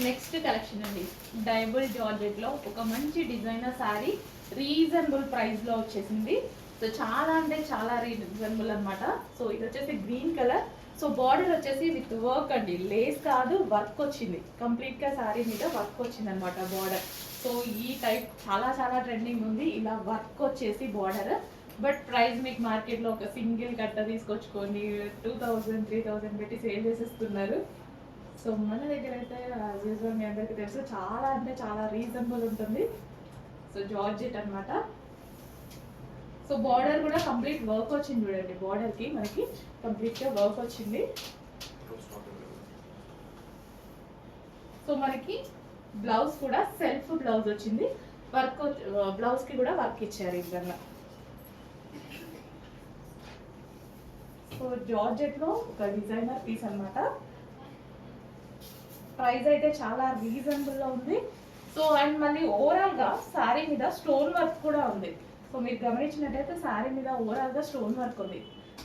Next collection అండి, డైబుల్ georgette లో ఒక మంచి డిజైనర్ శారీ రీజనబుల్ ప్రైస్ లో వచ్చేసింది. సో చాలా అంటే చాలా రీజనబుల్ అనమాట. సో ఇది వచ్చేసి గ్రీన్ కలర్. సో బార్డర్ వచ్చేసి విత్ వర్క్ అండి, లేస్ కాదు వర్క్ వచ్చింది, కంప్లీట్ గా శారీ మీద వర్క్ వచ్చింది అనమాట బార్డర్. సో ఈ టైప్ చాలా చాలా ట్రెండింగ్ ఉంది, ఇలా వర్క్ వచ్చేసి బార్డర్. బట్ ప్రైస్ మీకు మార్కెట్లో ఒక సింగిల్ కట్ట తీసుకొచ్చుకొని 2000 3000 పెట్టి సేల్ చేసేస్తున్నారు. సో మన దగ్గర అయితే యాజ్ యూజువల్ మీ అందరికీ తెలుసు చాలా అంటే చాలా రీజనబుల్ ఉంటుంది. సో జార్జెట్ అనమాట. సో బార్డర్ కూడా కంప్లీట్ వర్క్ వచ్చింది చూడండి, బార్డర్కి మనకి కంప్లీట్గా వర్క్ వచ్చింది. సో మనకి బ్లౌజ్ కూడా సెల్ఫ్ బ్లౌజ్ వచ్చింది, వర్క్ బ్లౌజ్కి కూడా వర్క్ ఇచ్చారు ఈ విధంగా. సో జార్జెట్లో ఒక డిజైనర్ పీస్ అనమాట. ప్రైస్ అయితే చాలా రీజనబుల్లో ఉంది. సో అండ్ మళ్ళీ ఓవరాల్గా శారీ మీద స్టోన్ వర్క్ కూడా ఉంది. సో మీరు గమనించినట్టయితే శారీ మీద ఓవరాల్గా స్టోన్ వర్క్ ఉంది.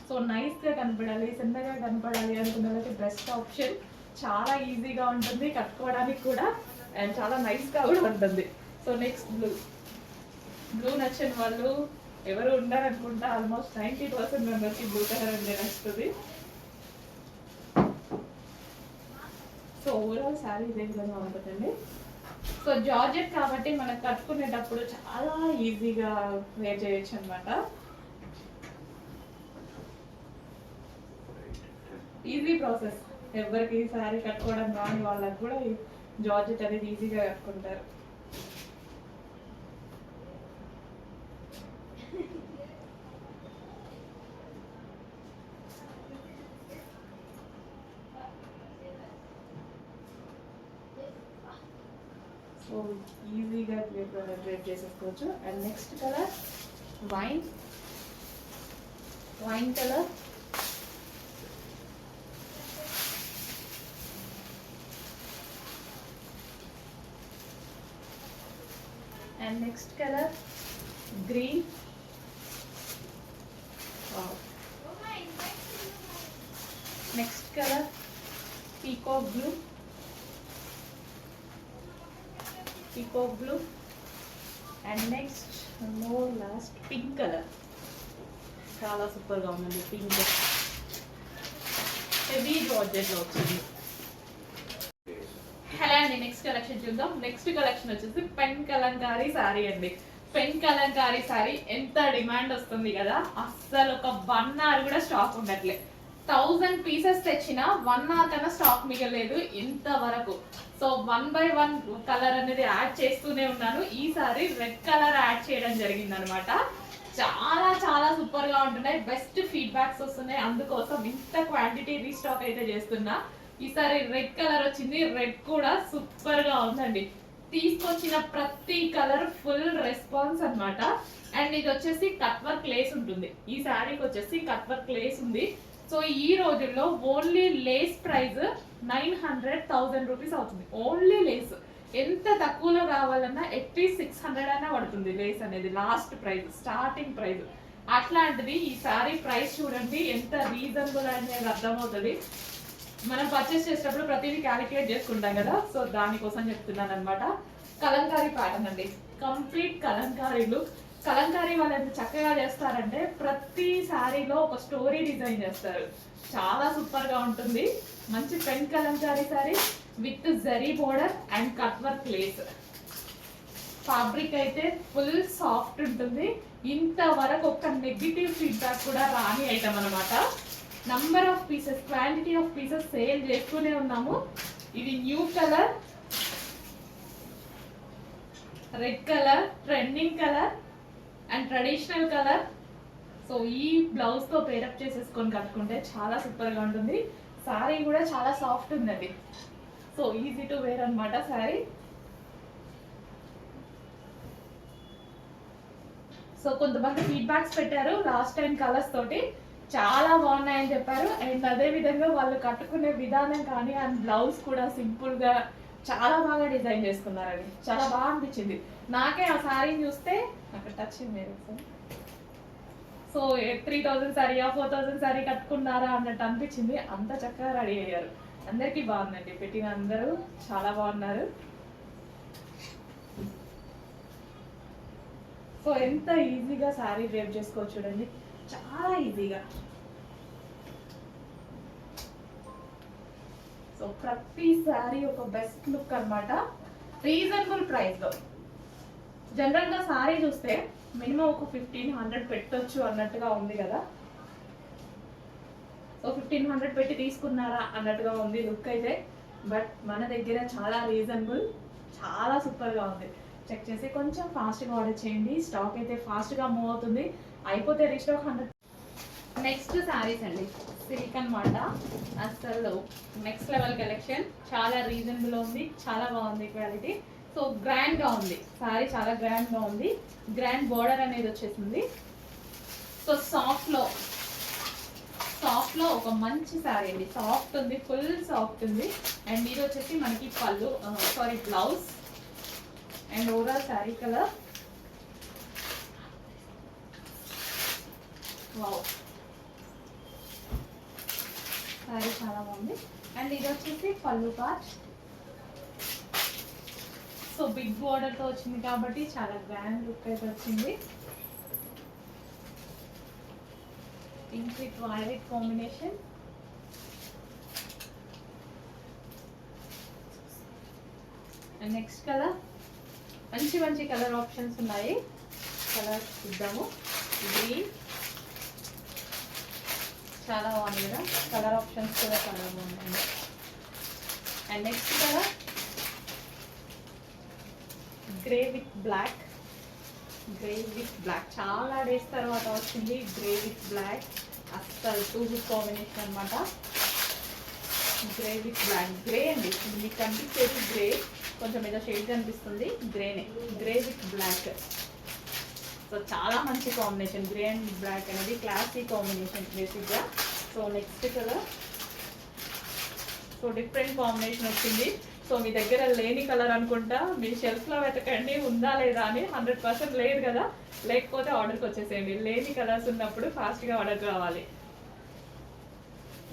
సో నైస్గా కనపడాలి, చిన్నగా కనపడాలి అనుకున్న వాళ్ళకి బెస్ట్ ఆప్షన్. చాలా ఈజీగా ఉంటుంది కట్టుకోవడానికి కూడా, అండ్ చాలా నైస్గా కూడా ఉంటుంది. సో నెక్స్ట్ బ్లూ నచ్చిన వాళ్ళు ఎవరు ఉండాలనుకుంటా, ఆల్మోస్ట్ 90% మెంబర్కి బ్లూ కలర్ అంటే నచ్చుతుంది. సో ఓవరాల్ శారీ ఇదే విధంగా ఉంటుందండి. సో జార్జెట్ కాబట్టి మనం కట్టుకునేటప్పుడు చాలా ఈజీగా వేర్ చేయొచ్చు అనమాట. ఈజీ ప్రాసెస్, ఎవరికి శారీ కట్టుకోవడం రాని వాళ్ళకి కూడా జార్జెట్ అనేది ఈజీగా కట్టుకుంటారు. సో ఈజీగా డ్రేప్ చేసేసుకోవచ్చు. And next colour wine colour. And next colour green. Next colour peacock blue. And next last pink colour. చాలా సూపర్గా ఉందండి పింక్, హెవీ జార్జెట్లో వచ్చింది. హలో అండి, నెక్స్ట్ కలెక్షన్ చూద్దాం. నెక్స్ట్ కలెక్షన్ వచ్చేసి పెన్ కలంకారీ శారీ అండి. పెన్ కలంకారీ శారీ ఎంత డిమాండ్ వస్తుంది కదా, అస్సలు ఒక 1 hour కూడా స్టాక్ ఉండట్లే. 1000 పీసెస్ తెచ్చిన 1 hour కన్నా స్టాక్ మిగలేదు ఇంతవరకు. సో 1 by 1 కలర్ అనేది యాడ్ చేస్తూనే ఉన్నాను. ఈసారి రెడ్ కలర్ యాడ్ చేయడం జరిగింది అనమాట. చాలా చాలా సూపర్ గా ఉంటున్నాయి, బెస్ట్ ఫీడ్బ్యాక్స్ వస్తున్నాయి, అందుకోసం ఇంత క్వాంటిటీ రీస్టాక్ అయితే చేస్తున్నా. ఈసారి రెడ్ కలర్ వచ్చింది, రెడ్ కూడా సూపర్ గా ఉందండి. తీసుకొచ్చిన ప్రతి కలర్ ఫుల్ రెస్పాన్స్ అనమాట. అండ్ ఇది వచ్చేసి కట్ వర్క్ లేస్ ఉంటుంది, ఈ శారీకి వచ్చేసి కట్ వర్క్ లేస్ ఉంది. సో ఈ రోజుల్లో ఓన్లీ లేస్ ప్రైస్ 900,000 రూపీస్ అవుతుంది. ఓన్లీ లేస్ ఎంత తక్కువలో కావాలన్నా అట్లీస్ట్ 600 అయినా పడుతుంది లేస్ అనేది, లాస్ట్ ప్రైస్, స్టార్టింగ్ ప్రైస్. అట్లాంటిది ఈ సారీ ప్రైస్ చూడండి ఎంత రీజనబుల్ అనేది అర్థమవుతుంది. మనం పర్చేస్ చేసేటప్పుడు ప్రతిదీ క్యాలిక్యులేట్ చేసుకుంటాం కదా, సో దానికోసం చెప్తున్నాను అనమాట. కలంకారీ ప్యాటర్న్ అండి, కంప్లీట్ కలంకారీ లుక్. కలంకారీ వాళ్ళు ఎంత చక్కగా చేస్తారంటే ప్రతి శారీలో ఒక స్టోరీ డిజైన్ చేస్తారు, చాలా సూపర్ గా ఉంటుంది. మంచి pen Kalamkari sari with zari border and cut work lace. Fabric అయితే ఫుల్ సాఫ్ట్ ఉంటుంది. ఇంతవరకు ఒక నెగిటివ్ ఫీడ్బ్యాక్ కూడా రాని ఐటమ్ అనమాట. Number of pieces, quantity of pieces sale చేస్తూనే ఉన్నాము. ఇది new colour, red colour, trending colour and traditional colour. So ఈ బ్లౌజ్ తో పేరప్ చేసేసుకొని కట్టుకుంటే చాలా సూపర్ గా ఉంటుంది. శారీ కూడా చాలా సాఫ్ట్ ఉందండి, సో ఈజీ టు వేర్ అనమాట శారీ. సో కొంతమంది ఫీడ్బ్యాక్స్ పెట్టారు లాస్ట్ టైం కలర్స్ తోటి, చాలా బాగున్నాయని చెప్పారు. అండ్ అదే విధంగా వాళ్ళు కట్టుకునే విధానం కానీ అండ్ బ్లౌజ్ కూడా సింపుల్ గా చాలా బాగా డిజైన్ చేసుకున్నారండి, చాలా బాగా అనిపించింది నాకే. ఆ శారీని చూస్తే అక్కడ టచ్ సో 3000 శారీ 4000 శారీ కట్టుకున్నారా అన్నట్టు అనిపించింది, అంత చక్కగా రెడీ అయ్యారు. అందరికీ బాగుందండి, పెట్టిన అందరూ చాలా బాగున్నారు. సో ఎంత ఈజీగా శారీ డ్రైప్ చేసుకోవచ్చు చూడండి, చాలా ఈజీగా. సో ప్రతి శారీ ఒక బెస్ట్ లుక్ అనమాట, రీజనబుల్ ప్రైస్లో. జనరల్గా శారీ చూస్తే మినిమం ఒక 1500 పెట్టొచ్చు అన్నట్టుగా ఉంది కదా. సో 1500 పెట్టి తీసుకున్నారా అన్నట్టుగా ఉంది లుక్ అయితే. బట్ మన దగ్గర చాలా రీజనబుల్, చాలా సూపర్గా ఉంది. చెక్ చేసి కొంచెం ఫాస్ట్గా ఆర్డర్ చేయండి, స్టాక్ అయితే ఫాస్ట్గా మూవ్ అవుతుంది, అయిపోతే రీస్టాక్ 100. నెక్స్ట్ శారీస్ అండి, సిల్క్ అనమాట. అసలు నెక్స్ట్ లెవెల్ కలెక్షన్, చాలా రీజనబుల్ ఉంది, చాలా బాగుంది క్వాలిటీ. సో గ్రాండ్గా ఉంది శారీ, చాలా గ్రాండ్గా ఉంది. గ్రాండ్ బోర్డర్ అనేది వచ్చేసింది. సో సాఫ్ట్లో ఒక మంచి శారీ అండి, సాఫ్ట్ ఉంది, ఫుల్ సాఫ్ట్ ఉంది. అండ్ ఇది వచ్చేసి మనకి పళ్ళు, sorry blouse. And overall sari colour wow, sari చాలా బాగుంది. అండ్ ఇది వచ్చేసి పళ్ళు పార్ట్. సో బిగ్ బోర్డర్తో వచ్చింది కాబట్టి చాలా గ్రాండ్ లుక్ అయితే వచ్చింది. Pink with violet combination. And next colour, మంచి మంచి కలర్ ఆప్షన్స్ ఉన్నాయి, కలర్ చూద్దాము. గ్రీన్ చాలా బాగుంది కదా, కలర్ ఆప్షన్స్ కూడా చాలా బాగున్నాయి. And next colour grey with black. Grey with black చాలా డేస్ తర్వాత వచ్చింది గ్రే విత్ బ్లాక్, అస్సలు టూ గుడ్ కాంబినేషన్ అనమాట. గ్రే విత్ బ్లాక్, గ్రే అండి మీకు కనిపించేది గ్రే, కొంచెం ఏదో షేడ్ కనిపిస్తుంది, గ్రేనే, గ్రే విత్ బ్లాక్. సో చాలా మంచి కాంబినేషన్, గ్రే అండ్ బ్లాక్ అనేది క్లాసీ కాంబినేషన్ బేసిక్గా. So next colour, so different combination వచ్చింది. సో మీ దగ్గర లేని కలర్ అనుకుంటా, మీ షెల్ఫ్లో వెతకండి ఉందా లేదా అని. 100% లేదు కదా, లేకపోతే ఆర్డర్కి వచ్చేసేయండి. లేని కలర్స్ ఉన్నప్పుడు ఫాస్ట్గా ఆర్డర్ కావాలి.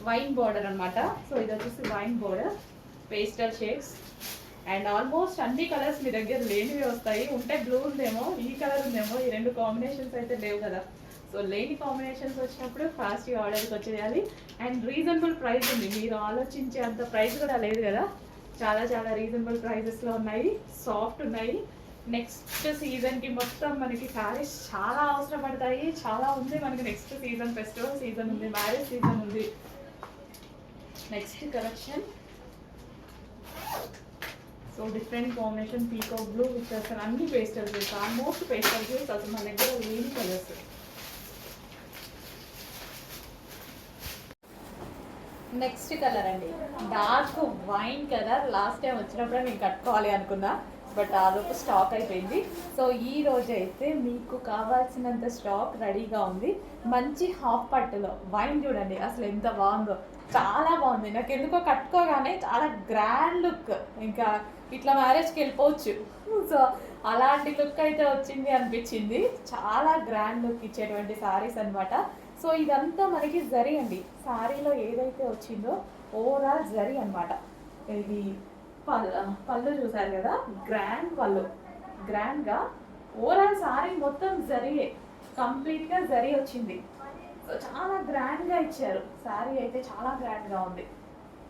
వైన్ బోర్డర్ అనమాట. సో ఇది వచ్చేసి wine border, pastel shades. And almost అన్ని కలర్స్ మీ దగ్గర లేనివి వస్తాయి, ఉంటే బ్లూ ఉందేమో, ఈ కలర్ ఉందేమో, ఈ రెండు కాంబినేషన్స్ అయితే లేవు కదా. సో లేని కాంబినేషన్స్ వచ్చినప్పుడు ఫాస్ట్గా ఆర్డర్కి వచ్చేయాలి. అండ్ రీజనబుల్ ప్రైస్ ఉంది, మీరు ఆలోచించే అంత ప్రైస్ కూడా లేదు కదా, చాలా చాలా రీజనబుల్ ప్రైజెస్లో ఉన్నాయి, సాఫ్ట్ ఉన్నాయి. నెక్స్ట్ సీజన్కి మొత్తం మనకి శారీస్ చాలా అవసరం పడతాయి, చాలా ఉంది మనకి. నెక్స్ట్ సీజన్ ఫెస్టివల్ సీజన్ ఉంది, మ్యారేజ్ సీజన్ ఉంది. Next collection, so different combination, peacock blue with అసలు అన్ని pastel shades, almost pastel shades, అసలు మన దగ్గర లేని కలర్స్. నెక్స్ట్ కలర్ అండి, dark wine colour. Last time వచ్చినప్పుడే నేను కట్టుకోవాలి అనుకున్నా, బట్ ఆ లోపు స్టాక్ అయిపోయింది. సో ఈ రోజు అయితే మీకు కావాల్సినంత స్టాక్ రెడీగా ఉంది. మంచి హాఫ్ పట్టులో వైన్ చూడండి అసలు ఎంత బాగుందో, చాలా బాగుంది. నాకు ఎందుకో కట్టుకోగానే చాలా గ్రాండ్ లుక్, ఇంకా ఇట్లా మ్యారేజ్కి వెళ్ళిపోవచ్చు. సో అలాంటి లుక్ అయితే వచ్చింది అనిపించింది, చాలా గ్రాండ్ లుక్ ఇచ్చేటువంటి శారీస్ అనమాట. సో ఇదంతా మనకి జరీ అండి, శారీలో ఏదైతే వచ్చిందో ఓవరాల్ జరీ అనమాట. ఇది పళ్ళు చూసారు కదా, గ్రాండ్ పళ్ళు, గ్రాండ్గా ఓవరాల్ శారీ మొత్తం జరీయే, కంప్లీట్గా జరీ వచ్చింది. సో చాలా గ్రాండ్గా ఇచ్చారు, శారీ అయితే చాలా గ్రాండ్గా ఉంది.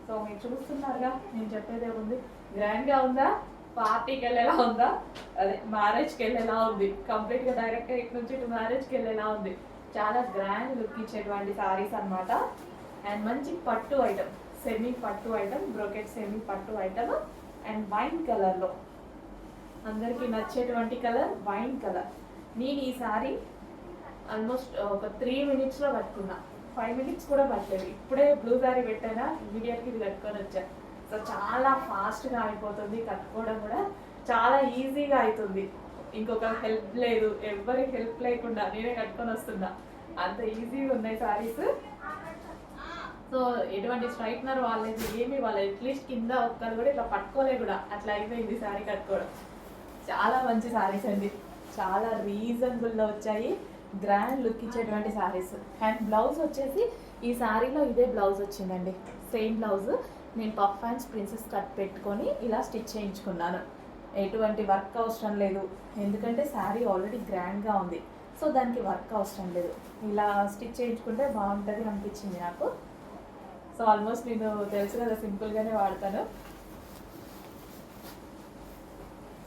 సో మీరు చూస్తున్నారుగా, నేను చెప్పేదే ఉంది, గ్రాండ్గా ఉందా, పార్టీకి వెళ్ళేలా ఉందా, అదే మ్యారేజ్కి వెళ్ళేలా ఉంది, కంప్లీట్గా డైరెక్ట్గా ఇటు నుంచి ఇటు మ్యారేజ్కి వెళ్ళేలా ఉంది. చాలా గ్రాండ్ లుక్ ఇచ్చేటువంటి శారీస్ అనమాట. అండ్ మంచి పట్టు ఐటమ్, సెమీ పట్టు ఐటమ్, బ్రోకెట్ సెమీ పట్టు ఐటమ్. అండ్ వైన్ కలర్లో అందరికీ నచ్చేటువంటి కలర్ వైన్ కలర్. నేను ఈ శారీ ఆల్మోస్ట్ ఒక 3 minutesలో కట్టుకున్నా, 5 minutes కూడా పట్టలేదు. ఇప్పుడే బ్లూ శారీ పెట్టానా, ఇమీడియట్గా ఇది కట్టుకొని వచ్చా. సో చాలా ఫాస్ట్గా అయిపోతుంది, కట్టుకోవడం కూడా చాలా ఈజీగా అవుతుంది. ఇంకొక హెల్ప్ లేదు, ఎవరి హెల్ప్ లేకుండా నేనే కట్టుకొని వస్తున్నా, అంత ఈజీగా ఉన్నాయి శారీస్. సో ఎటువంటి స్ట్రైట్నర్ వాళ్ళది ఏమి, వాళ్ళు అట్లీస్ట్ కింద ఒక్కరు కూడా ఇట్లా పట్టుకోలే కూడా, అట్లా అయిపోయింది శారీ కట్టుకోవడం. చాలా మంచి శారీస్ అండి, చాలా రీజనబుల్లో వచ్చాయి, గ్రాండ్ లుక్ ఇచ్చేటువంటి శారీస్. అండ్ బ్లౌజ్ వచ్చేసి ఈ శారీలో ఇదే బ్లౌజ్ వచ్చిందండి, సేమ్ బ్లౌజ్. నేను పఫ్ హ్యాండ్స్ ప్రిన్సెస్ కట్ పెట్టుకొని ఇలా స్టిచ్ చేయించుకున్నాను. ఎటువంటి వర్క్ అవసరం లేదు, ఎందుకంటే శారీ ఆల్రెడీ గ్రాండ్గా ఉంది. సో దానికి వర్క్ అవసరం లేదు, ఇలా స్టిచ్ చేయించుకుంటే బాగుంటుంది అనిపించింది నాకు. సో ఆల్మోస్ట్ నేను తెలుసు కదా సింపుల్గానే వాడతాను.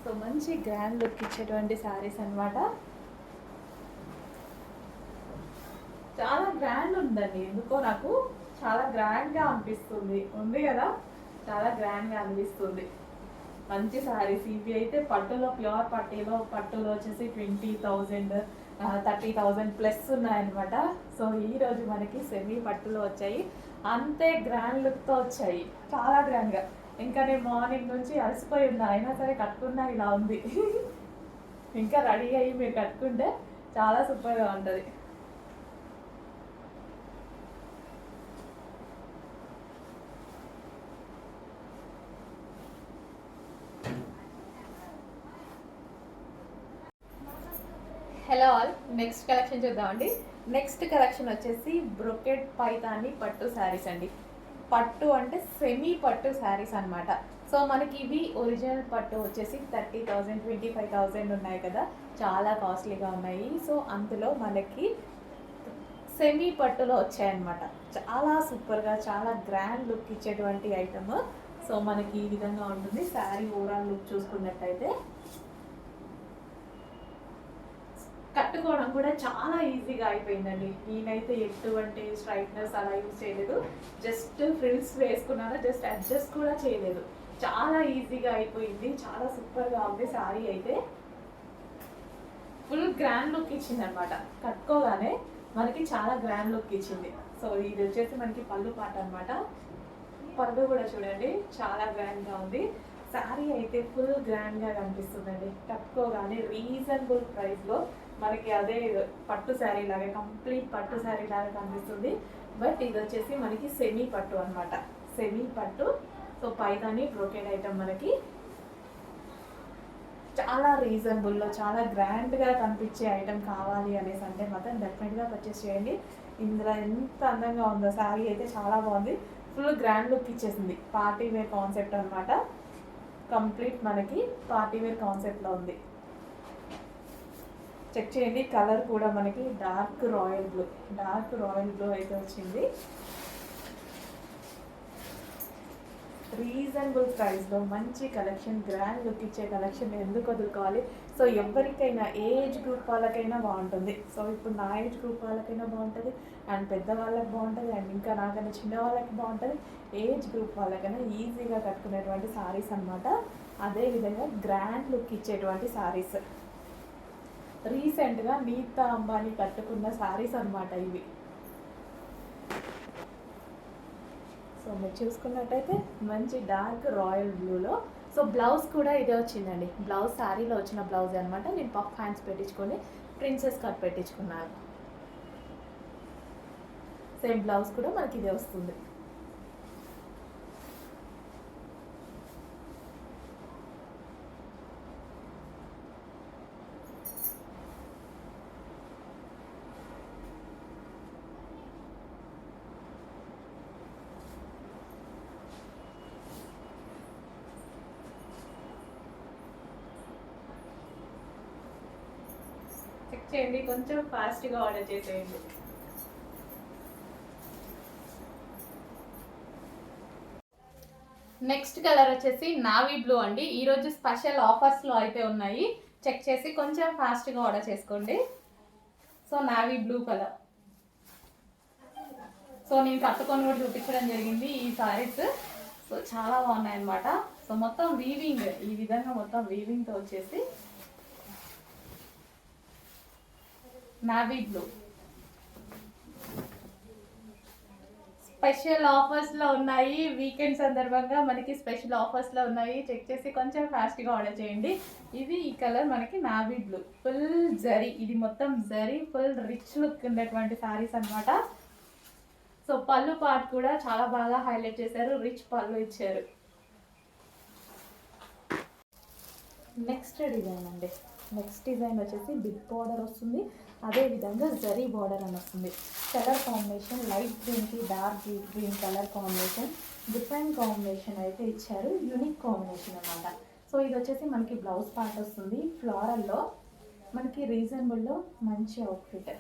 సో మంచి గ్రాండ్ లుక్ ఇచ్చేటువంటి శారీస్ అనమాట. చాలా గ్రాండ్ ఉందండి, ఎందుకో నాకు చాలా గ్రాండ్గా అనిపిస్తుంది. ఉంది కదా, చాలా గ్రాండ్గా అనిపిస్తుంది. మంచి శారీస్ ఇవి అయితే పట్టులో, ప్యూర్ పట్టులో వచ్చేసి 20,000 30,000 ప్లస్ ఉన్నాయన్నమాట. సో ఈరోజు మనకి సెమీ పట్టులో వచ్చాయి, అంతే గ్రాండ్ లుక్తో వచ్చాయి, చాలా గ్రాండ్గా. ఇంకా నేను మార్నింగ్ నుంచి అలసిపోయి ఉన్నా, అయినా సరే కట్టుకున్నా ఇలా ఉంది. ఇంకా రెడీ అయ్యి మీరు కట్టుకుంటే చాలా సూపర్గా ఉంటుంది. హలో ఆల్, నెక్స్ట్ కలెక్షన్ చూద్దామండి. నెక్స్ట్ కలెక్షన్ వచ్చేసి బ్రొకెట్ పైతాని పట్టు శారీస్ అండి. పట్టు అంటే సెమీ పట్టు శారీస్ అనమాట. సో మనకి ఇవి ఒరిజినల్ పట్టు వచ్చేసి 30,000 25,000 ఉన్నాయి కదా, చాలా కాస్ట్లీగా ఉన్నాయి. సో అందులో మనకి సెమీ పట్టులో వచ్చాయన్నమాట. చాలా సూపర్గా, చాలా గ్రాండ్ లుక్ ఇచ్చేటువంటి ఐటమ్. సో మనకి ఈ విధంగా ఉంటుంది శారీ ఓవరాల్ లుక్ చూసుకున్నట్టయితే. కట్టుకోవడం కూడా చాలా ఈజీగా అయిపోయిందండి. నేనైతే ఎటువంటి స్ట్రైట్నర్స్ అలా యూజ్ చేయలేదు, జస్ట్ ఫ్రిల్స్ వేసుకున్నాను, జస్ట్ అడ్జస్ట్ కూడా చేయలేదు. చాలా ఈజీగా అయిపోయింది, చాలా సూపర్గా ఉంది. శారీ అయితే ఫుల్ గ్రాండ్ లుక్ ఇచ్చింది అనమాట. కట్టుకోగానే మనకి చాలా గ్రాండ్ లుక్ ఇచ్చింది. సో ఇది వచ్చేసి మనకి పళ్ళు పాట అనమాట. పళ్ళు కూడా చూడండి చాలా గ్రాండ్గా ఉంది. శారీ అయితే ఫుల్ గ్రాండ్గా కనిపిస్తుందండి. కట్టుకోగానే రీజనబుల్ ప్రైస్లో మనకి అదే పట్టు శారీ లాగా, కంప్లీట్ పట్టు శారీ లాగా కనిపిస్తుంది. బట్ ఇది వచ్చేసి మనకి సెమీ పట్టు అనమాట, సెమీ పట్టు. సో పైదాని బ్రోకెడ్ ఐటమ్ మనకి చాలా రీజనబుల్లో, చాలా గ్రాండ్గా కనిపించే ఐటమ్ కావాలి అనేసి అంటే మాత్రం డెఫినెట్గా పర్చేస్ చేయండి. ఇందులో ఎంత అందంగా ఉందో, శారీ అయితే చాలా బాగుంది, ఫుల్ గ్రాండ్ లుక్ ఇచ్చేసింది. పార్టీ వేర్ కాన్సెప్ట్ అనమాట, కంప్లీట్ మనకి పార్టీ వేర్ కాన్సెప్ట్లో ఉంది. చెక్ చేయండి, కలర్ కూడా మనకి డార్క్ రాయల్ బ్లూ అయితే వచ్చింది. రీజనబుల్ ప్రైస్లో మంచి కలెక్షన్, గ్రాండ్ లుక్ ఇచ్చే కలెక్షన్ ఎందుకు వదులుకోవాలి. సో ఎవరికైనా, ఏజ్ గ్రూప్ వాళ్ళకైనా బాగుంటుంది. సో ఇప్పుడు నా ఏజ్ గ్రూప్ వాళ్ళకైనా బాగుంటుంది, అండ్ పెద్దవాళ్ళకి బాగుంటుంది, అండ్ ఇంకా నాకైనా చిన్న వాళ్ళకి బాగుంటుంది. ఏజ్ గ్రూప్ వాళ్ళకైనా ఈజీగా కట్టుకునేటువంటి శారీస్ అనమాట. అదేవిధంగా గ్రాండ్ లుక్ ఇచ్చేటువంటి శారీస్. రీసెంట్గా నీతా అంబానీ కట్టుకున్న శారీస్ అనమాట ఇవి. సో మీరు చూసుకున్నట్టయితే మంచి డార్క్ రాయల్ బ్లూలో. సో బ్లౌజ్ కూడా ఇదే వచ్చిందండి, బ్లౌజ్ శారీలో వచ్చిన బ్లౌజ్ అనమాట. నేను పఫ్ హ్యాండ్స్ పెట్టించుకొని ప్రిన్సెస్ కట్ పెట్టించుకున్నాను. సేమ్ బ్లౌజ్ కూడా మనకి ఇదే వస్తుంది. చెక్ చేయండి, కొంచెం ఫాస్ట్గా ఆర్డర్ చేసేయండి. నెక్స్ట్ కలర్ వచ్చేసి నావీ బ్లూ అండి. ఈరోజు స్పెషల్ ఆఫర్స్లో అయితే ఉన్నాయి, చెక్ చేసి కొంచెం ఫాస్ట్గా ఆర్డర్ చేసుకోండి. So navy blue colour. So నేను కట్టుకొని కూడా చూపించడం జరిగింది ఈ సారీస్. సో చాలా బాగున్నాయి అన్నమాట. సో మొత్తం వీవింగ్, ఈ విధంగా మొత్తం వీవింగ్తో వచ్చేసి నావీ బ్లూ. స్పెషల్ ఆఫర్స్లో ఉన్నాయి, వీకెండ్ సందర్భంగా మనకి స్పెషల్ ఆఫర్స్లో ఉన్నాయి. చెక్ చేసి కొంచెం ఫాస్ట్గా ఆర్డర్ చేయండి. ఇది ఈ కలర్ మనకి నావీ బ్లూ, ఫుల్ జరీ, ఇది మొత్తం జరీ, ఫుల్ రిచ్ లుక్ ఉండేటువంటి శారీస్ అనమాట. సో పళ్ళు పార్ట్ కూడా చాలా బాగా హైలైట్ చేశారు, రిచ్ పళ్ళు ఇచ్చారు. నెక్స్ట్ డిజైన్ అండి. నెక్స్ట్ డిజైన్ వచ్చేసి బిగ్ బార్డర్ వస్తుంది, అదేవిధంగా జరీ బార్డర్ అని వస్తుంది. కలర్ కాంబినేషన్ లైట్ గ్రీన్కి dark green colour combination, different combination అయితే ఇచ్చారు, యూనిక్ కాంబినేషన్ అనమాట. సో ఇది వచ్చేసి మనకి బ్లౌజ్ పార్ట్ వస్తుంది ఫ్లోరల్లో, మనకి రీజనబుల్లో మంచి అవుట్ఫిట్.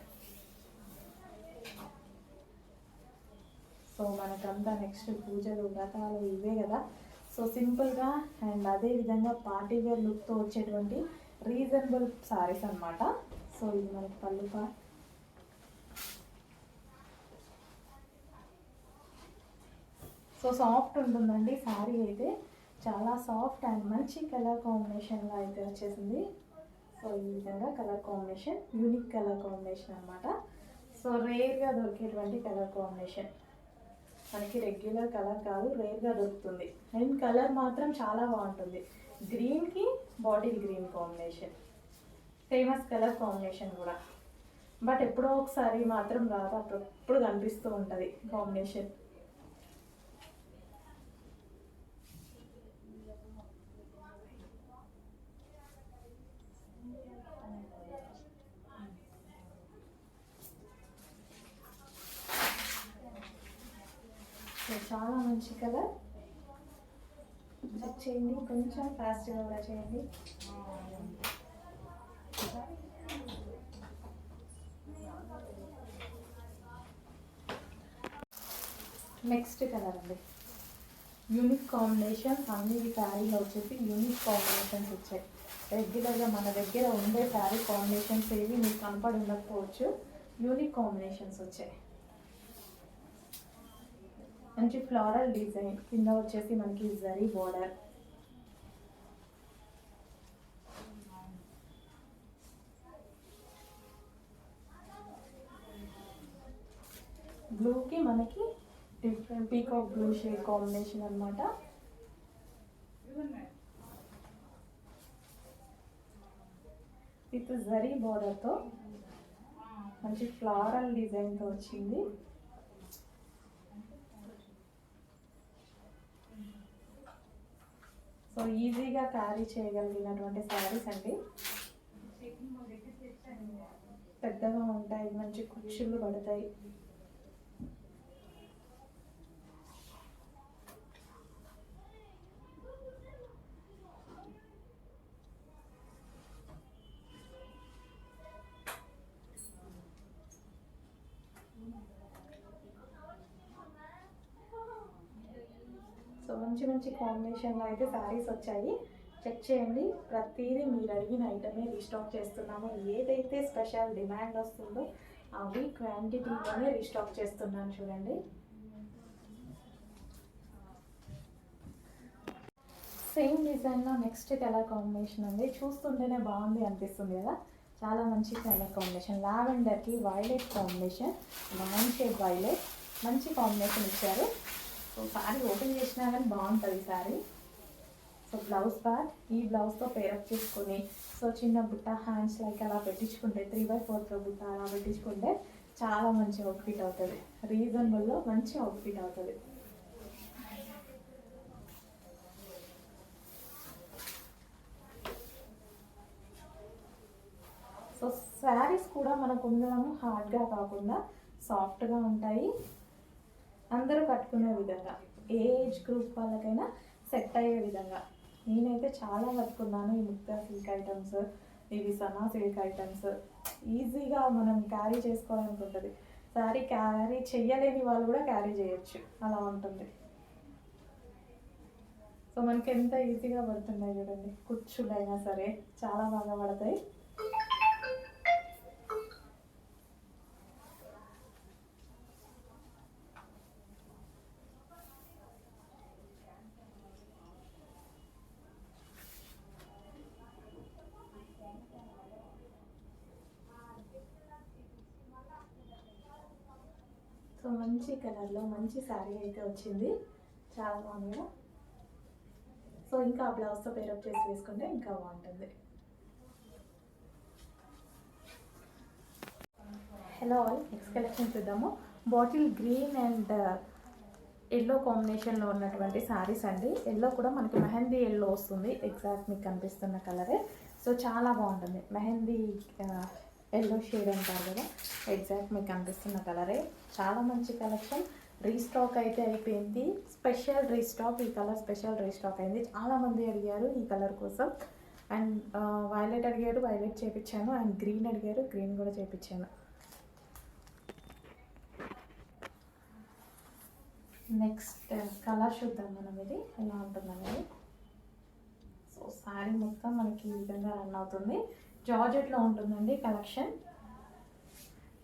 సో మనకంతా నెక్స్ట్ పూజలు వ్రతాలు ఇవే కదా, సో సింపుల్గా అండ్ అదేవిధంగా పార్టీ వేర్ లుక్తో వచ్చేటువంటి రీజనబుల్ సారీస్ అనమాట. సో ఇది మనకి పళ్ళు పార్ట్. సో సాఫ్ట్ ఉంటుందండి శారీ అయితే, చాలా సాఫ్ట్ అండ్ మంచి కలర్ కాంబినేషన్లో అయితే వచ్చేసింది. సో ఈ విధంగా colour combination, unique colour combination అనమాట. సో రేర్గా దొరికేటువంటి కలర్ కాంబినేషన్, మనకి రెగ్యులర్ కలర్ కాదు, రేర్గా దొరుకుతుంది. అండ్ కలర్ మాత్రం చాలా బాగుంటుంది, గ్రీన్కి bottle green combination, famous colour combination కూడా. బట్ ఎప్పుడో ఒకసారి మాత్రం రాదు, అప్పుడు కనిపిస్తూ ఉంటుంది కాంబినేషన్. చాలా మంచి కలర్. చెక్ చేయండి, కొంచెం ఫాస్ట్గా కూడా చేయండి. నెక్స్ట్ కలర్ అండి, యూనిక్ కాంబినేషన్. అన్ని శారీలో వచ్చేసి యూనిక్ కాంబినేషన్స్ వచ్చాయి. రెగ్యులర్గా మన దగ్గర ఉండే శారీ కాంబినేషన్స్ ఏవి మీకు కనపడి ఉండకపోవచ్చు, యూనిక్ కాంబినేషన్స్ వచ్చాయి. మంచి ఫ్లోరల్ డిజైన్, కింద వచ్చేసి మనకి జరీ బోర్డర్, బ్లూకి మనకి different peacock blue shade combination అనమాట. విత్ జరీ బోర్డర్తో మంచి ఫ్లోరల్ డిజైన్తో వచ్చింది. సో ఈజీగా క్యారీ చేయగలిగినటువంటి శారీస్ అండి, పెద్దగా ఉంటాయి, మంచి కుచ్చుళ్ళు పడతాయి. సో మంచి మంచి కాంబినేషన్లో అయితే శారీస్ వచ్చాయి, చెక్ చేయండి. ప్రతిదీ మీరు అడిగిన ఐటమే రీస్టాక్ చేస్తున్నాము. ఏదైతే స్పెషల్ డిమాండ్ వస్తుందో అవి క్వాంటిటీలోనే రీస్టాక్ చేస్తున్నాను. చూడండి, సేమ్ డిజైన్లో నెక్స్ట్ కలర్ కాంబినేషన్ అండి. చూస్తుంటేనే బాగుంది అనిపిస్తుంది కదా, చాలా మంచి కలర్ కాంబినేషన్. లావెండర్కి violet combination, line shade violet, మంచి కాంబినేషన్ ఇచ్చారు. సో శారీ ఓపెన్ చేసినా కానీ బాగుంటుంది శారీ. సో బ్లౌజ్ పార్ట్, ఈ బ్లౌజ్తో పేరప్ చేసుకొని సో చిన్న బుట్ట హ్యాండ్స్ లైక్ అలా పెట్టించుకుంటే 3/4 బుట్ట అలా పెట్టించుకుంటే చాలా మంచి అవుట్ఫిట్ అవుతుంది, రీజనబుల్లో మంచి అవుట్ఫిట్ అవుతుంది. సో శారీస్ కూడా మనకు ఉండడము హార్డ్గా కాకుండా సాఫ్ట్గా ఉంటాయి, అందరూ కట్టుకునే విధంగా, ఏ ఏజ్ గ్రూప్ వాళ్ళకైనా సెట్ అయ్యే విధంగా. నేనైతే చాలా కట్టుకున్నాను ఈ ముక్తా సిల్క్ ఐటమ్స్, ఇవి సనా సిల్క్ ఐటమ్స్. ఈజీగా మనం క్యారీ చేసుకోవడానికి ఉంటుంది, శారీ క్యారీ చెయ్యలేని వాళ్ళు కూడా క్యారీ చేయొచ్చు, అలా ఉంటుంది. సో మనకి ఎంత ఈజీగా పడుతున్నాయి చూడండి, కుచ్చులైనా సరే చాలా బాగా పడతాయి. సో మంచి కలర్లో మంచి శారీ అయితే వచ్చింది, చాలా బాగుంది. సో ఇంకా ఆ బ్లౌజ్తో పేరప్ చేసి వేసుకుంటే ఇంకా బాగుంటుంది. హలో ఆల్, నెక్స్ట్ కలెక్షన్ చూద్దాము. బాటిల్ గ్రీన్ అండ్ ఎల్లో కాంబినేషన్లో ఉన్నటువంటి శారీస్ అండి. ఎల్లో కూడా మనకి మెహందీ ఎల్లో వస్తుంది, ఎగ్జాక్ట్ మీకు కనిపిస్తున్న కలరే. సో చాలా బాగుంటుంది, మెహందీ ఎల్లో షేడ్ అంటారు కదా, ఎగ్జాక్ట్ మీకు కనిపిస్తున్న కలరే. చాలా మంచి కలెక్షన్, రీస్టాక్ అయితే అయిపోయింది. స్పెషల్ రీస్టాక్, ఈ కలర్ స్పెషల్ రీస్టాక్ అయింది. చాలామంది అడిగారు ఈ కలర్ కోసం. అండ్ వైలెట్ అడిగారు, వైలెట్ చేయించాను. అండ్ గ్రీన్ అడిగారు, గ్రీన్ కూడా చేయించాను. నెక్స్ట్ కలర్ చూద్దాం మనం, ఇది ఎలా ఉంటుందనేది. సో శారీ మొత్తం మనకి ఈ విధంగా రన్ అవుతుంది. జార్జెట్లో ఉంటుందండి కలెక్షన్.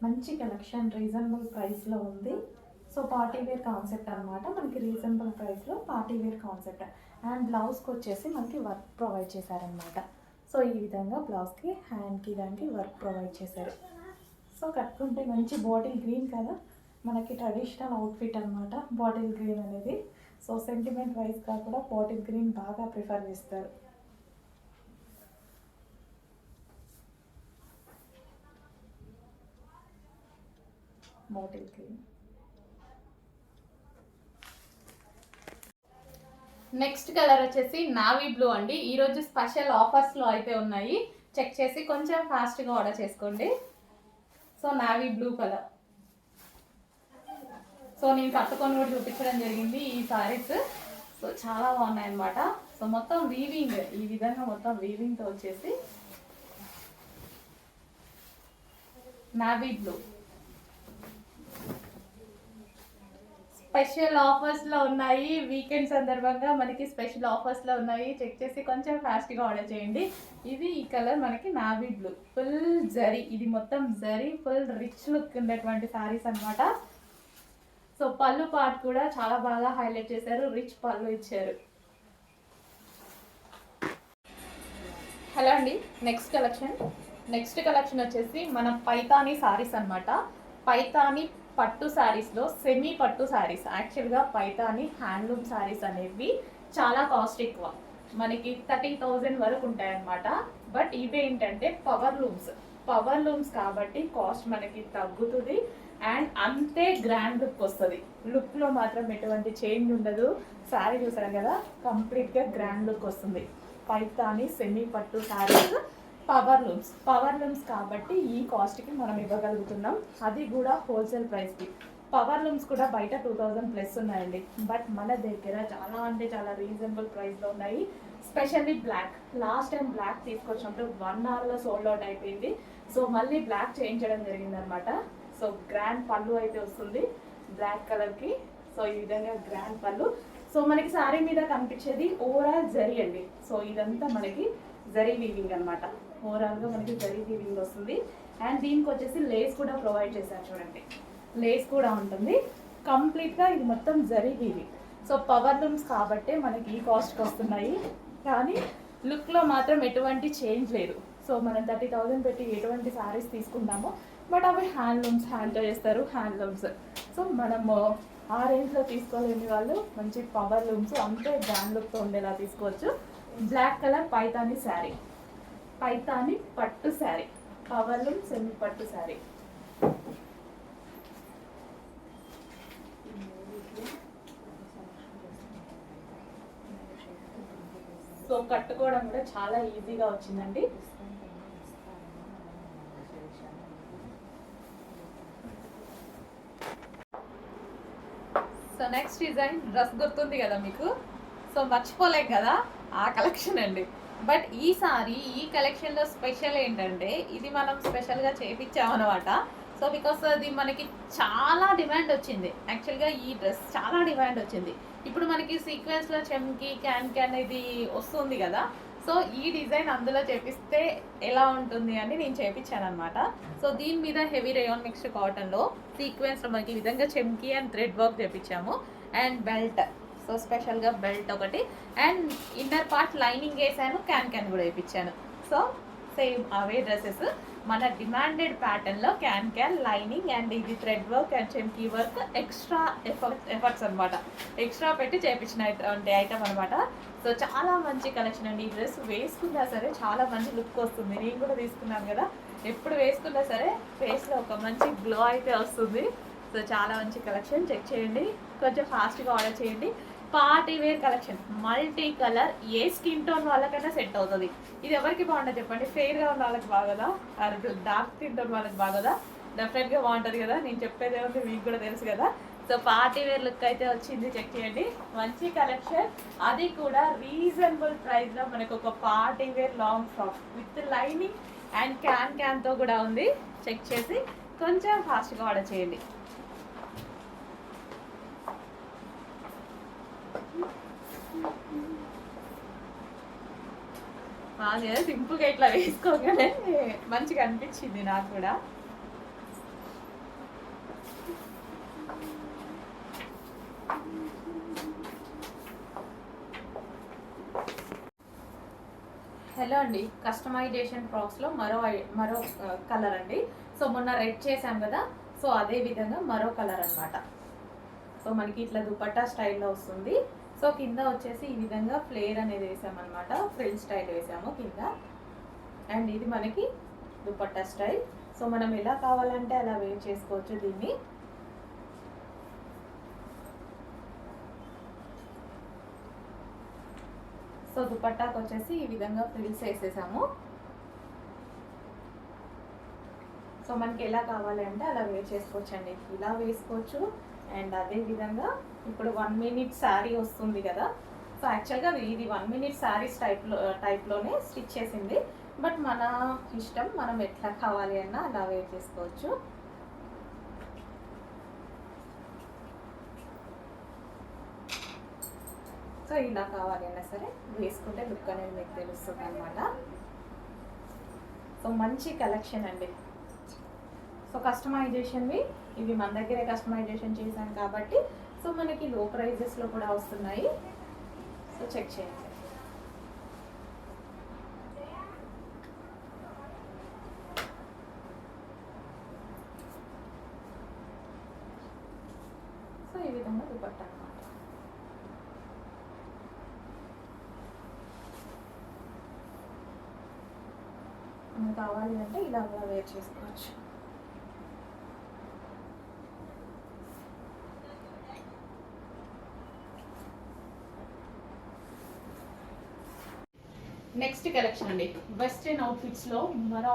మంచి కలెక్షన్, రీజనబుల్ ప్రైస్లో ఉంది. సో పార్టీ వేర్ కాన్సెప్ట్ అనమాట, మనకి రీజనబుల్ ప్రైస్లో పార్టీ వేర్ కాన్సెప్ట్. అండ్ బ్లౌజ్కి వచ్చేసి మనకి వర్క్ ప్రొవైడ్ చేశారనమాట. సో ఈ విధంగా బ్లౌజ్కి, హ్యాండ్కి, దానికి వర్క్ ప్రొవైడ్ చేశారు. సో కట్టుకుంటే మంచి బాటిల్ గ్రీన్ కదా, మనకి ట్రెడిషనల్ అవుట్ఫిట్ అనమాట బాటిల్ గ్రీన్ అనేది. సో సెంటిమెంట్ వైజ్గా కూడా బాటిల్ గ్రీన్ బాగా ప్రిఫర్ చేస్తారు. Bottle green. నెక్స్ట్ కలర్ వచ్చేసి నావీ బ్లూ అండి. ఈరోజు స్పెషల్ ఆఫర్స్లో అయితే ఉన్నాయి, చెక్ చేసి కొంచెం ఫాస్ట్గా ఆర్డర్ చేసుకోండి. So navy blue colour. So నేను కట్టుకొని కూడా చూపించడం జరిగింది ఈ సారీస్. సో చాలా బాగున్నాయి అన్నమాట. సో మొత్తం వీవింగ్, ఈ విధంగా మొత్తం వీవింగ్తో వచ్చేసి నావీ బ్లూ. స్పెషల్ ఆఫర్స్లో ఉన్నాయి, వీకెండ్ సందర్భంగా మనకి స్పెషల్ ఆఫర్స్లో ఉన్నాయి, చెక్ చేసి కొంచెం ఫాస్ట్గా ఆర్డర్ చేయండి. ఇది ఈ కలర్ మనకి నావీ బ్లూ, ఫుల్ జరీ, ఇది మొత్తం జరీ, ఫుల్ రిచ్ లుక్ ఉండేటువంటి సారీస్ అనమాట. సో పళ్ళు పార్ట్ కూడా చాలా బాగా హైలైట్ చేశారు, రిచ్ పళ్ళు ఇచ్చారు. హలో అండి, నెక్స్ట్ కలెక్షన్ వచ్చేసి మన పైతానీ సారీస్ అనమాట. పైతానీ పట్టు శారీస్లో సెమీ పట్టు శారీస్. యాక్చువల్గా పైతానీ హ్యాండ్లూమ్ శారీస్ అనేవి చాలా కాస్ట్ ఎక్కువ, మనకి 30,000 వరకు ఉంటాయన్నమాట. బట్ ఇవేంటంటే పవర్ లూమ్స్ కాబట్టి కాస్ట్ మనకి తగ్గుతుంది. అండ్ అంతే గ్రాండ్ లుక్ వస్తుంది, లుక్లో మాత్రం ఎటువంటి చేంజ్ ఉండదు. శారీ చూసారు కదా, కంప్లీట్గా గ్రాండ్ లుక్ వస్తుంది. పైతానీ సెమీ పట్టు శారీస్, పవర్ లూమ్స్ కాబట్టి ఈ కాస్ట్కి మనం ఇవ్వగలుగుతున్నాం, అది కూడా హోల్సేల్ ప్రైస్కి. పవర్ లూమ్స్ కూడా బయట 2000 ప్లస్ ఉన్నాయండి, బట్ మన దగ్గర చాలా అంటే చాలా రీజనబుల్ ప్రైస్లో ఉన్నాయి. Specially black, last time black తీసుకొచ్చినప్పుడు 1 అవర్లో సోల్డ్ అవుట్ అయిపోయింది. సో మళ్ళీ బ్లాక్ చేయించడం జరిగింది అనమాట. సో గ్రాండ్ పళ్ళు అయితే వస్తుంది బ్లాక్ కలర్కి. సో ఈ విధంగా గ్రాండ్ పళ్ళు. సో మనకి శారీ మీద కనిపించేది ఓవరాల్ జరీ అండి. సో ఇదంతా మనకి జరీ వీవింగ్ అనమాట, ఓవరాల్గా మనకి జరీ వీవింగ్ వస్తుంది. అండ్ దీనికి వచ్చేసి లేస్ కూడా ప్రొవైడ్ చేశారు చూడండి, లేస్ కూడా ఉంటుంది. కంప్లీట్గా ఇది మొత్తం zari weaving. So power looms కాబట్టే మనకి ఈ కాస్ట్కి వస్తున్నాయి, కానీ లుక్లో మాత్రం ఎటువంటి చేంజ్ లేదు. సో మనం 30,000 పెట్టి ఎటువంటి శారీస్ తీసుకుంటామో, బట్ అవి హ్యాండ్తో చేస్తారు హ్యాండ్లూమ్స్. సో మనము ఆ రేంజ్లో తీసుకోలేని వాళ్ళు మంచి పవర్ లూమ్స్ అంతే గ్రాండ్ లుక్తో ఉండేలా తీసుకోవచ్చు. బ్లాక్ కలర్ పైతానీ శారీ, పైతానీ పట్టు శారీ, పవర్ లూమ్ సెమీ పట్టు శారీ. సో కట్టుకోవడం కూడా చాలా ఈజీగా వచ్చిందండి. సో నెక్స్ట్ డిజైన్ డ్రెస్ గుర్తుంది కదా మీకు, సో మర్చిపోలేం కదా ఆ కలెక్షన్ అండి. బట్ ఈసారి ఈ కలెక్షన్లో స్పెషల్ ఏంటంటే ఇది మనం స్పెషల్గా చేయించామన్నమాట. సో బికాస్ అది మనకి చాలా డిమాండ్ వచ్చింది, యాక్చువల్గా ఈ డ్రెస్ చాలా డిమాండ్ వచ్చింది. ఇప్పుడు మనకి సీక్వెన్స్లో చెమ్కి క్యాన్ ఇది వస్తుంది కదా, సో ఈ డిజైన్ అందులో చేపిస్తే ఎలా ఉంటుంది అని నేను చేయించాను అనమాట. సో దీని మీద హెవీ రేయాన్ మిక్స్డ్ కాటన్లో సీక్వెన్స్లో మనకి ఈ విధంగా చెమ్కి అండ్ థ్రెడ్ వర్క్ చేయించాము. అండ్ బెల్ట్, సో స్పెషల్గా బెల్ట్ ఒకటి, అండ్ ఇన్నర్ పార్ట్ లైనింగ్ వేసాను, క్యాన్ కూడా వేయించాను. సో సేమ్ అవే డ్రెస్సెస్ మన డిమాండెడ్ ప్యాటర్న్లో క్యాన్ లైనింగ్ అండ్ ఇది థ్రెడ్ వర్క్ అండ్ చెమ్కీ వర్క్ ఎక్స్ట్రా ఎఫర్ట్స్ అనమాట, ఎక్స్ట్రా పెట్టి చేయించిన ఐటమ్ అనమాట. సో చాలా మంచి కలెక్షన్ అండి. ఈ డ్రెస్ వేసుకున్నా సరే చాలా మంచి లుక్ వస్తుంది. నేను కూడా తీసుకున్నాను కదా, ఎప్పుడు వేసుకున్నా సరే ఫేస్లో ఒక మంచి గ్లో అయితే వస్తుంది. సో చాలా మంచి కలెక్షన్, చెక్ చేయండి, కొంచెం ఫాస్ట్గా ఆర్డర్ చేయండి. Party wear collection, multi colour, ఏ స్కిన్ టోన్ వాళ్ళకైనా సెట్ అవుతుంది. ఇది ఎవరికి బాగుంటుంది చెప్పండి, ఫెయిర్గా ఉన్న వాళ్ళకి బాగోదా, డార్క్ స్కిన్ టోన్ వాళ్ళకి బాగోదా? డెఫినెట్గా బాగుంటుంది కదా, నేను చెప్పేది ఏమంటే మీకు కూడా తెలుసు కదా. సో పార్టీ వేర్ లుక్ అయితే వచ్చింది, చెక్ చేయండి. మంచి కలెక్షన్, అది కూడా రీజనబుల్ ప్రైస్లో మనకు ఒక party wear long frock with lining and క్యాన్తో కూడా ఉంది. చెక్ చేసి కొంచెం ఫాస్ట్గా ఆర్డర్ చేయండి. బాగా సింపుల్గా ఇట్లా వేసుకోగానే మంచిగా అనిపించింది నాకు కూడా. హలో అండి, కస్టమైజేషన్ ఫ్రాక్స్లో మరో కలర్ అండి. సో మొన్న రెడ్ చేసాం కదా, సో అదే విధంగా మరో కలర్ అన్నమాట. సో మనకి ఇట్లా దుపట్టా స్టైల్లో వస్తుంది. సో కింద వచ్చేసి ఈ విధంగా ఫ్లేర్ అనేది వేసామన్నమాట, ఫ్రిల్ స్టైల్ వేసాము కింద. అండ్ ఇది మనకి దుపట్టా స్టైల్. సో మనం ఎలా కావాలంటే అలా వేర్ చేసుకోవచ్చు దీన్ని. సో దుపట్టాకు వచ్చేసి ఈ విధంగా ఫ్రిల్స్ వేసేసాము. సో మనకి ఎలా కావాలి అంటే అలా వేర్ చేసుకోవచ్చు అండి, ఇలా వేసుకోవచ్చు. అండ్ అదే విధంగా ఇప్పుడు 1 minute శారీ వస్తుంది కదా, సో యాక్చువల్గా ఇది 1 minute శారీస్ టైప్లోనే స్టిచ్ చేసింది. బట్ మన ఇష్టం, మనం ఎట్లా కావాలి అన్నా అలా వేర్ చేసుకోవచ్చు. సో ఇలా కావాలి అన్నా సరే వేసుకుంటే లుక్ అనేది మీకు తెలుస్తుంది అన్నమాట. సో మంచి కలెక్షన్ అండి. సో కస్టమైజేషన్వి ఇవి మన దగ్గరే కస్టమైజేషన్ చేశాం కాబట్టి సో మనకి లో ప్రైజెస్లో కూడా వస్తున్నాయి. సో చెక్ చేయండి. సో ఈ విధంగా దుపట్టా అన్నమాట. మనకు కావాలి అంటే ఇలా వేర్ చేసుకోవచ్చు. నెక్స్ట్ కలెక్షన్ అండి, వెస్ట్రన్ అవుట్ఫిట్స్లో మరో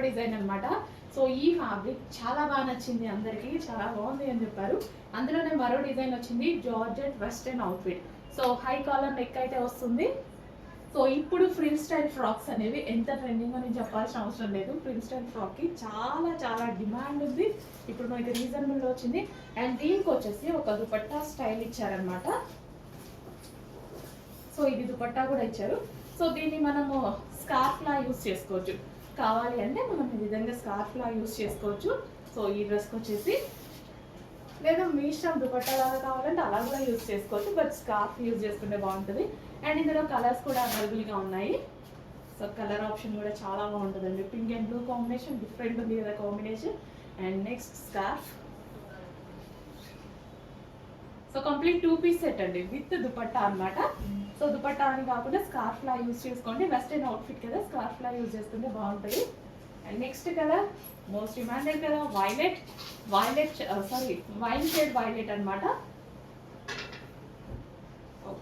డిజైన్ అనమాట. సో ఈ ఫ్యాబ్రిక్ చాలా బాగా నచ్చింది అందరికీ, చాలా బాగుంది అని చెప్పారు. అందులోనే మరో డిజైన్ వచ్చింది, georgette western outfit. So high collar neck అయితే వస్తుంది. సో ఇప్పుడు ఫ్రిల్ స్టైల్ ఫ్రాక్స్ అనేవి ఎంత ట్రెండింగ్ అని చెప్పాల్సిన అవసరం లేదు. ఫ్రిల్ స్టైల్ ఫ్రాక్కి చాలా చాలా డిమాండ్ ఉంది. ఇప్పుడు మనకి రీజనబుల్లో వచ్చింది. అండ్ దీనికి వచ్చేసి ఒక దుపట్టా స్టైల్ ఇచ్చారనమాట. సో ఇది దుపట్టా కూడా ఇచ్చారు. సో దీన్ని మనము స్కార్ఫ్లా యూస్ చేసుకోవచ్చు, కావాలి అంటే మనం ఈ విధంగా స్కార్ఫ్లా యూస్ చేసుకోవచ్చు. సో ఈ డ్రెస్కి వచ్చేసి లేదా మీ ఇష్టం, దుపట్టా లాగా కావాలంటే అలా కూడా యూస్ చేసుకోవచ్చు. బట్ స్కార్ఫ్ యూజ్ చేసుకుంటే బాగుంటుంది. అండ్ ఇందులో కలర్స్ కూడా అవైలబుల్గా ఉన్నాయి. సో కలర్ ఆప్షన్ కూడా చాలా బాగుంటుందండి. Pink and blue combination different ఉంది కదా combination. And next scarf. So complete 2 piece set అండి విత్ దుపట్టా అన్నమాట. సో దుపట్టా అని కాకుండా స్కార్ఫ్ లా యూజ్ చేసుకోండి. వెస్టర్న్ అవుట్ఫిట్ కదా, స్కార్ఫ్ లా యూజ్ చేసుకుంటే బాగుంటుంది. And next colour most demanded కదా, వైన్ షేడ్ వైలెట్ అనమాట.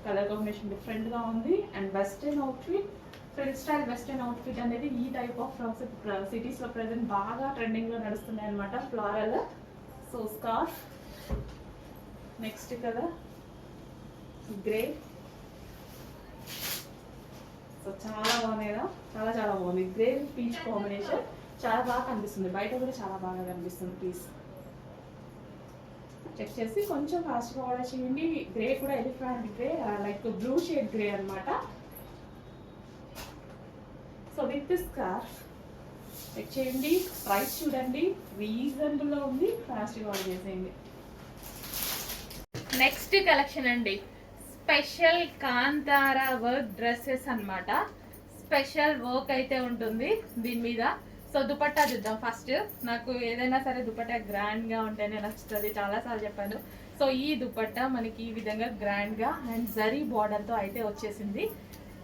కలర్ కాంబినేషన్ డిఫరెంట్గా ఉంది. And western outfit, frill style western outfit అనేది ఈ టైప్ ఆఫ్ ఫ్రాక్స్ సిటీస్లో ప్రజెంట్ బాగా ట్రెండింగ్లో నడుస్తున్నాయి అనమాట, floral. So scarf. Next colour grey. So చాలా బాగుంది కదా, చాలా చాలా బాగుంది. గ్రే పీచ్ కాంబినేషన్ చాలా బాగా కనిపిస్తుంది, బయట కూడా చాలా బాగా కనిపిస్తుంది పీస్. చెక్ చేసి కొంచెం ఫాస్ట్గా ఆర్డర్ చేయండి. గ్రే కూడా elephant grey, like blue shade grey అనమాట. సో విత్ స్కార్ఫ్ చెక్ చేయండి, ప్రైస్ చూడండి, రీజనబుల్గా ఉంది, ఫాస్ట్గా ఆర్డర్ చేసేయండి. నెక్స్ట్ కలెక్షన్ అండి, స్పెషల్ కాంతారా వర్క్ డ్రెస్సెస్ అన్నమాట. స్పెషల్ వర్క్ అయితే ఉంటుంది దీని మీద. సో దుపట్టా చూద్దాం ఫస్ట్. నాకు ఏదైనా సరే దుపట్టా గ్రాండ్గా ఉంటేనే నచ్చుతుంది, చాలాసార్లు చెప్పాను. సో ఈ దుపట్టా మనకి ఈ విధంగా గ్రాండ్గా అండ్ జరీ బార్డర్తో అయితే వచ్చేసింది.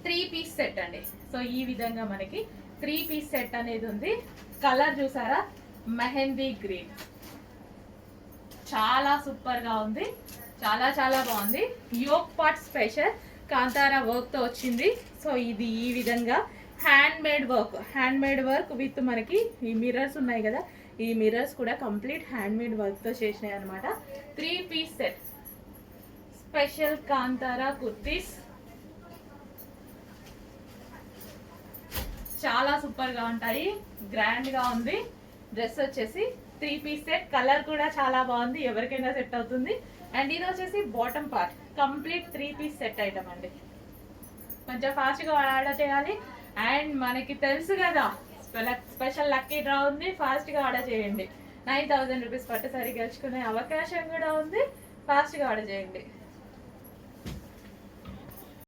3 piece సెట్ అండి. సో ఈ విధంగా మనకి 3 piece సెట్ అనేది ఉంది. కలర్ చూసారా, మెహందీ గ్రీన్, చాలా సూపర్గా ఉంది, చాలా చాలా బాగుంది. యోక్ పార్ట్ స్పెషల్ కాంతారా వర్క్తో వచ్చింది. సో ఇది ఈ విధంగా హ్యాండ్ మేడ్ వర్క్ విత్ మనకి ఈ మిర్రర్స్ ఉన్నాయి కదా, ఈ మిర్రర్స్ కూడా కంప్లీట్ హ్యాండ్మేడ్ వర్క్తో చేసినాయి అనమాట. 3 piece set special Kantara kurtis చాలా సూపర్గా ఉంటాయి. గ్రాండ్గా ఉంది డ్రెస్ వచ్చేసి. 3 పీస్ సెట్, కలర్ కూడా చాలా బాగుంది, ఎవరికైనా సెట్ అవుతుంది. అండ్ ఇది వచ్చేసి bottom part complete 3 piece set item అండి. కొంచెం ఫాస్ట్గా ఆర్డర్ చేయాలి. అండ్ మనకి తెలుసు కదా స్పెషల్ లక్కీ డ్రా ఉంది, ఫాస్ట్గా ఆర్డర్ చేయండి. 9,000 రూపీస్ పట్టు సారీ గెలుచుకునే అవకాశం కూడా ఉంది, ఫాస్ట్గా ఆర్డర్ చేయండి.